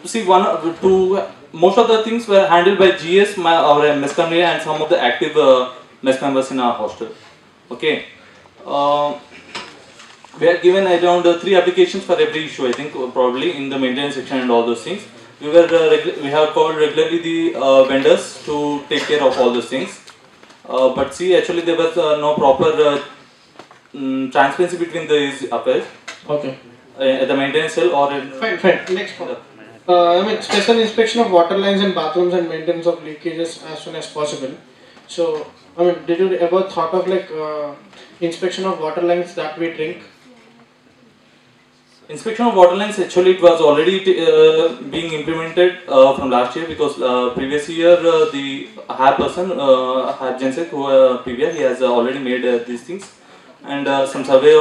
see, most of the things were handled by GS, our mess coordinator, and some of the active mess members in our hostel. Okay. Uh, we are given around 3 applications for every issue, I think, probably in the maintenance section and all those things. We have called regularly the vendors to take care of all those things. But see, actually there was no proper transparency between these affairs. Okay. At the maintenance cell or Fine. Next one. I mean, special inspection of water lines and bathrooms and maintenance of leakages as soon as possible. So, I mean, did you ever thought of like inspection of water lines that we drink? Inspection of water lines, actually it was already being implemented from last year, because previous year the HAB person, HAB Gen.Sec, who previous, he has already made these things, and some survey,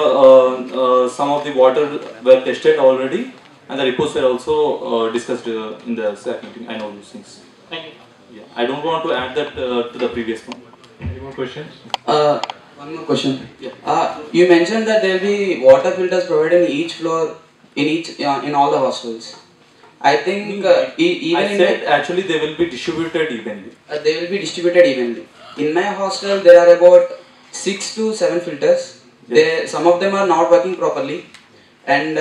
some of the water were tested already, and the reports were also discussed in the SAC meeting. I know these things. Thank you. Yeah, I don't want to add that to the previous one. Any more questions? One more question. Yeah. You mentioned that there will be water filters provided in each floor, in all the hostels. I think Actually they will be distributed evenly. They will be distributed evenly. In my hostel, there are about 6 to 7 filters. Yes. Some of them are not working properly, and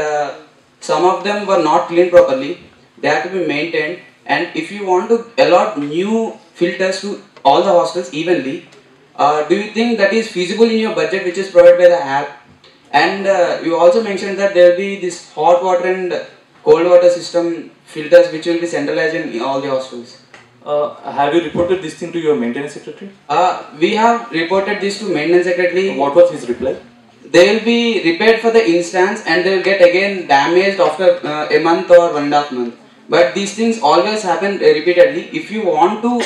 some of them were not cleaned properly. They have to be maintained. And if you want to allot new filters to all the hostels evenly, do you think that is feasible in your budget, which is provided by the HAB? And you also mentioned that there will be this hot water and cold water system filters which will be centralized in all the hostels. Have you reported this thing to your maintenance secretary? We have reported this to maintenance secretary. What was his reply? They will be repaired for the instance, and they will get again damaged after a month or 1.5 months. But these things always happen repeatedly. If you want to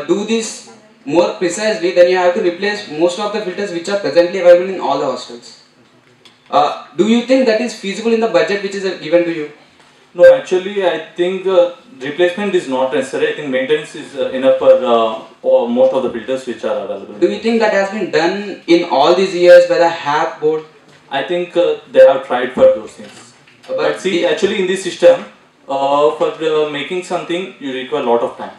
do this more precisely, then you have to replace most of the filters which are presently available in all the hostels. Do you think that is feasible in the budget which is given to you? No, actually I think replacement is not necessary. I think maintenance is enough for most of the filters which are available. Do you think that has been done in all these years by the HAB board? I think they have tried for those things. But see, actually in this system, for making something you require a lot of time.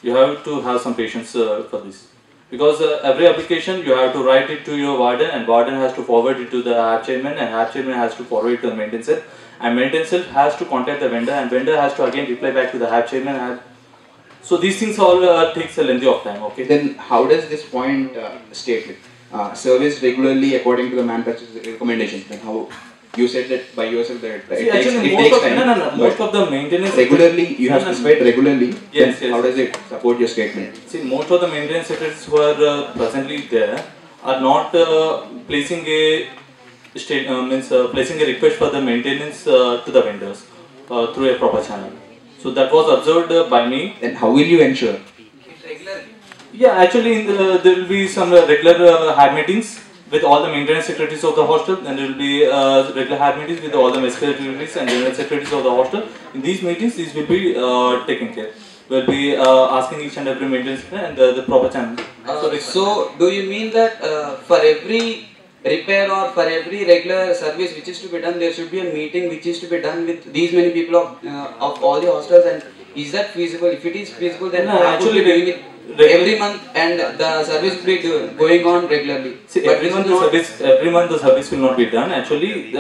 You have to have some patience for this, because every application you have to write it to your warden, and warden has to forward it to the HAB chairman, and HAB chairman has to forward it to the maintenance cell, and maintenance cell has to contact the vendor, and vendor has to again reply back to the HAB chairman. So these things all takes a length of time. Okay. Then how does this point state service regularly according to the manufacturer's recommendations? Then how? You said that by yourself that it takes time. Most of the maintenance regularly you have specified regularly. Yes. How does it support your statement? See, most of the maintenance secretaries who are presently there are not placing a placing a request for the maintenance to the vendors through a proper channel. So that was observed by me. Then how will you ensure? Regularly. Yeah, actually there will be some regular HAB meetings with all the maintenance secretaries of the hostel, and there will be regular HAB meetings with all the mess secretaries and general secretaries of the hostel. In these meetings, these will be taken care. We will be asking each and every maintenance and the proper channel. So do you mean that for every repair or for every regular service which is to be done, there should be a meeting which is to be done with these many people of all the hostels, and is that feasible? If it is feasible, then actually doing it every month, and the service will be going on regularly. See, every month the service will not be done. Actually,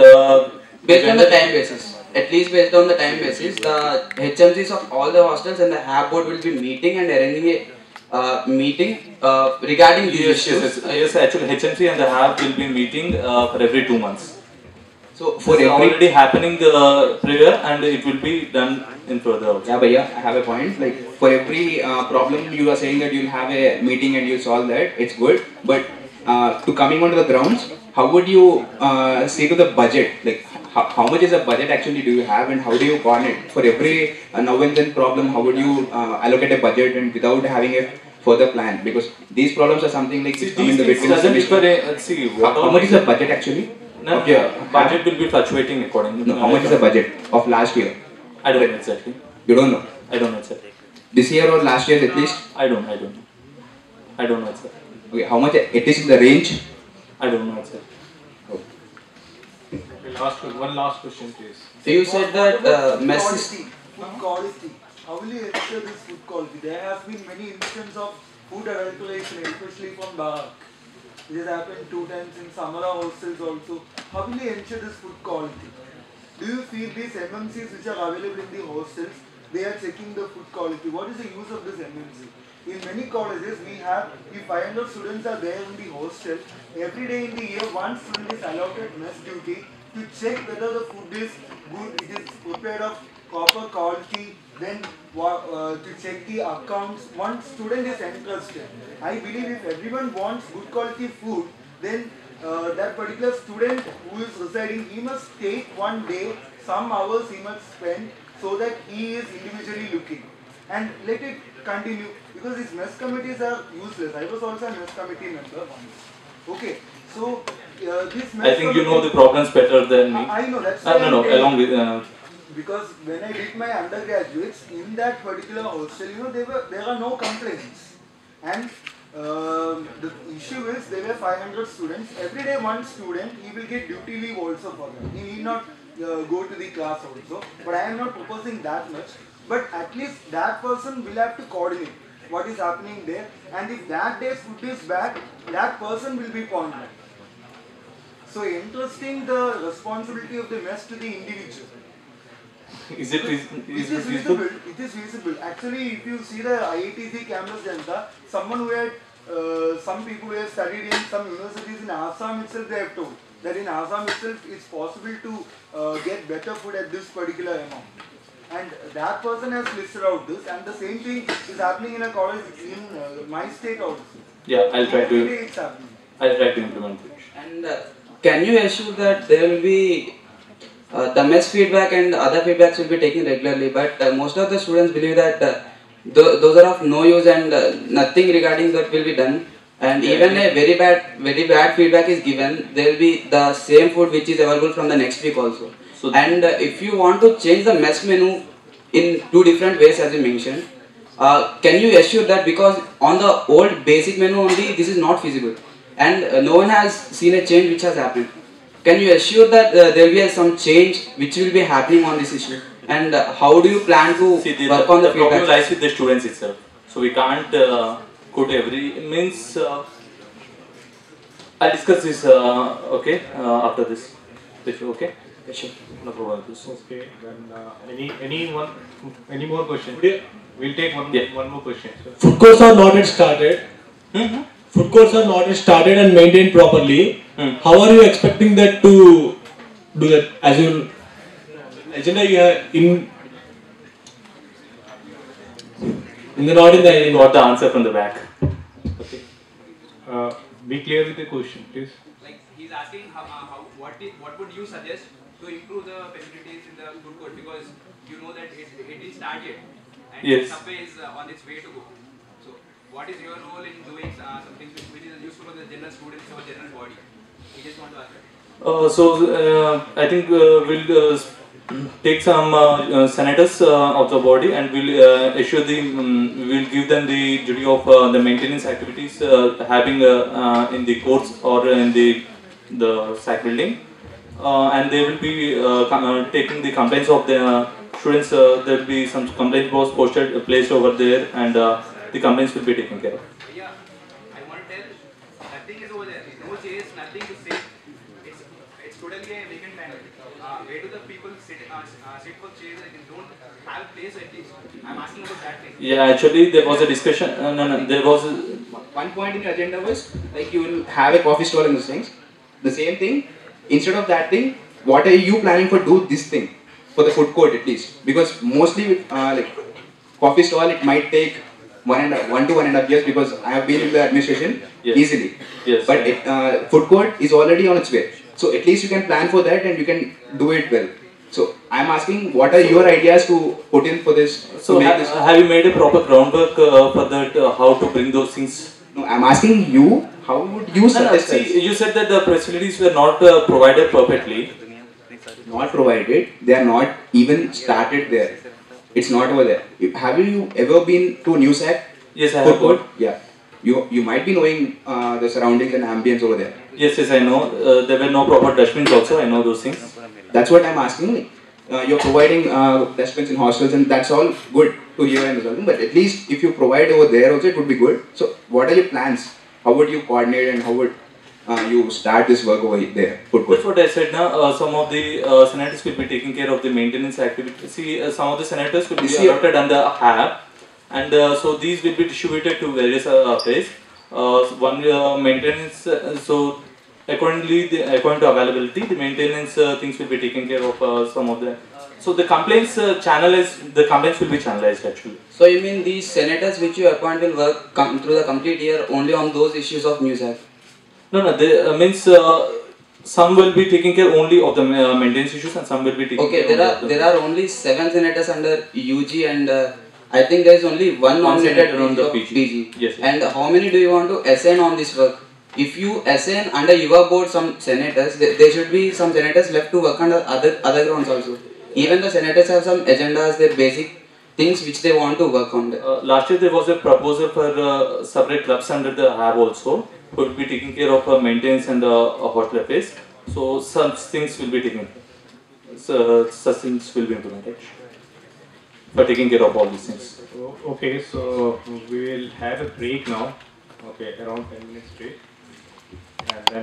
based on the time basis. At least based on the time basis, the HMCs of all the hostels and the HAB board will be meeting and arranging a meeting regarding these issues. Yes, actually HMC and the HAB will be meeting for every 2 months. So for it's already happening prior, and it will be done in further also. Yeah, but yeah, I have a point. Like for every problem you are saying that you'll have a meeting and you'll solve that, it's good. But to coming onto the grounds, how would you say to the budget? Like how much is a budget actually do you have, and how do you coordinate? For every now and then problem, how would you allocate a budget and without having a further plan? Because these problems are something like how much is the budget actually? No, budget will be fluctuating accordingly. No, how much is the budget of last year? I don't know exactly. You don't know? I don't know exactly. This year or last year at least? I don't know exactly. Okay, how much it is in the range? I don't know exactly. One last question, please. So you said that quality. How will you ensure this food quality? There have been many instances of food adulteration, especially from Barak. It has happened 2 times in Samara hostels also. How will you ensure this food quality? Do you feel these MMCs which are available in the hostels, they are checking the food quality? What is the use of this MMC? In many colleges, we have, if 500 students are there in the hostel, every day in the year, one student is allotted mess duty to check whether the food is good, it is prepared of proper quality, then to check the accounts. One student is entrusted. I believe if everyone wants good quality food, then that particular student who is residing, he must take one day, some hours he must spend so that he is individually looking. And let it continue, because these mess committees are useless. I was also a mess committee member once. Okay, so this mess I think you know the problems better than me. I know, that's no, along with... because when I did my undergraduates, in that particular hostel, there are no complaints. And the issue is, there were 500 students. Every day one student, he will get duty leave also for them. He need not go to the class also. But I am not proposing that much. But at least that person will have to coordinate what is happening there. And if that day's food is bad, that person will be pointed. So entrusting the responsibility of the mess to the individual. Is it feasible? It is feasible. Actually, if you see the IITC campus Janta, someone who had, some people who have studied in some universities in Assam itself, they have told that in Assam itself it's possible to get better food at this particular amount. And that person has listed out this, and the same thing is happening in a college in my state also. Yeah, I'll try to implement it. And can you assure that there will be the mess feedback and other feedbacks will be taken regularly, but most of the students believe that those are of no use and nothing regarding that will be done. And even a very bad feedback is given, there will be the same food which is available from the next week also. So, and if you want to change the mess menu in 2 different ways as you mentioned, can you assure that, because on the old basic menu only this is not feasible and no one has seen a change which has happened. Can you assure that there will be some change which will be happening on this issue? And how do you plan to work on the feedback? The problem lies with the students itself. So we can't go to every... means... I'll discuss this, okay, after this. Okay? Sure. No problem with this. Okay, then any more questions? We'll take one more question. Food courts are not yet started. Food courts are not yet started and maintained properly. How are you expecting that to do that? As you agenda you have in the not in the got the answer from the back. Okay. Be clear with the question, please. Like he's asking what would you suggest to improve the facilities in the food court, because you know that it is started and yes. Subway is on its way to go. So what is your role in doing something which is useful for the general students or general body? We just want to ask that. I think we'll take some senators of the body and we'll issue we'll give them the duty of the maintenance activities having in the courts or in the SAC building, and they will be taking the complaints of the students. There will be some complaint was placed over there, and the complaints will be taken care of. Yeah, I want to tell, nothing is over there. No chairs, nothing to sit. It's totally a vacant land. Where do the people sit for chairs? They don't have a place at least. I'm asking about that thing. Yeah, actually there was a discussion. There was one point in the agenda was like you will have a coffee stall in those things. The same thing. Instead of that thing, what are you planning for do this thing for the food court at least? Because mostly with like coffee stall, it might take 1 to 1.5 years, because I have been in the administration easily. Yes. But food court is already on its way. So at least you can plan for that and you can do it well. So I'm asking, what are your ideas to put in for this? So have you made a proper groundwork for that? How to bring those things? No, I'm asking you, how would you suggest? See, you said that the facilities were not provided perfectly. Not provided. They are not even started there. It's not over there. Have you ever been to Gen.Sec? Yes, I have. Yeah. You might be knowing the surroundings and ambience over there. Yes, I know. There were no proper dustbins also. I know those things. That's what I'm asking. you're providing dustbins in hostels, and that's all good to hear and resolve. But at least if you provide over there also, it would be good. So what are your plans? How would you coordinate and how would you start this work over there? That's what I said now. Some of the senators will be taking care of the maintenance activity. See, some of the senators will be allotted under HAB, and so these will be distributed to various places. One maintenance, so according to availability, the maintenance things will be taken care of some of the. So the complaints the complaints will be channelized actually. So you mean these senators which you appoint will work through the complete year only on those issues of MUSAC? No, they means some will be taking care only of the maintenance issues and some will be taking care of there are only 7 senators under UG and I think there is only one nominated on the PG. Yes. And how many do you want to assign on this work? If you assign under your board some senators, there should be some senators left to work under other grounds also. Even the senators have some agendas, their basic things which they want to work on. Last year there was a proposal for separate clubs under the HAB also, who will be taking care of maintenance and hostel affairs. So some things will be taken. So such things will be implemented for taking care of all these things. Okay, so we will have a break now. Okay, around 10 minutes straight, and then